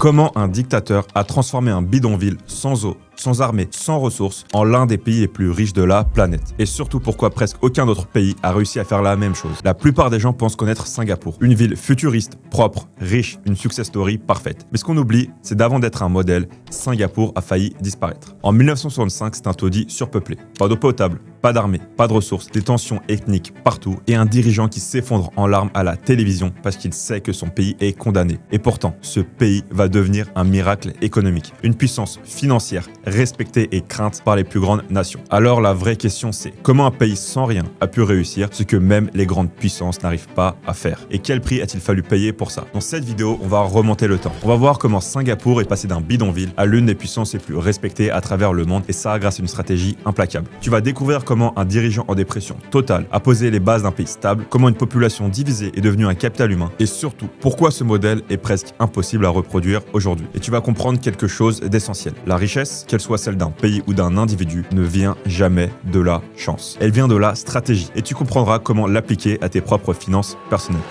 Comment un dictateur a transformé un bidonville sans eau, sans armée, sans ressources, en l'un des pays les plus riches de la planète. Et surtout pourquoi presque aucun autre pays a réussi à faire la même chose. La plupart des gens pensent connaître Singapour. Une ville futuriste, propre, riche, une success story parfaite. Mais ce qu'on oublie, c'est d'avant d'être un modèle, Singapour a failli disparaître. En 1965, c'est un taudis surpeuplé. Pas d'eau potable, pas d'armée, pas de ressources, des tensions ethniques partout et un dirigeant qui s'effondre en larmes à la télévision parce qu'il sait que son pays est condamné. Et pourtant, ce pays va devenir un miracle économique, une puissance financière respectée et crainte par les plus grandes nations. Alors la vraie question c'est, comment un pays sans rien a pu réussir ce que même les grandes puissances n'arrivent pas à faire? Et quel prix a-t-il fallu payer pour ça? Dans cette vidéo, on va remonter le temps. On va voir comment Singapour est passé d'un bidonville à l'une des puissances les plus respectées à travers le monde, et ça grâce à une stratégie implacable. Tu vas découvrir comment un dirigeant en dépression totale a posé les bases d'un pays stable, comment une population divisée est devenue un capital humain, et surtout, pourquoi ce modèle est presque impossible à reproduire aujourd'hui. Et tu vas comprendre quelque chose d'essentiel. La richesse, qu'elle soit celle d'un pays ou d'un individu, ne vient jamais de la chance. Elle vient de la stratégie, et tu comprendras comment l'appliquer à tes propres finances personnelles.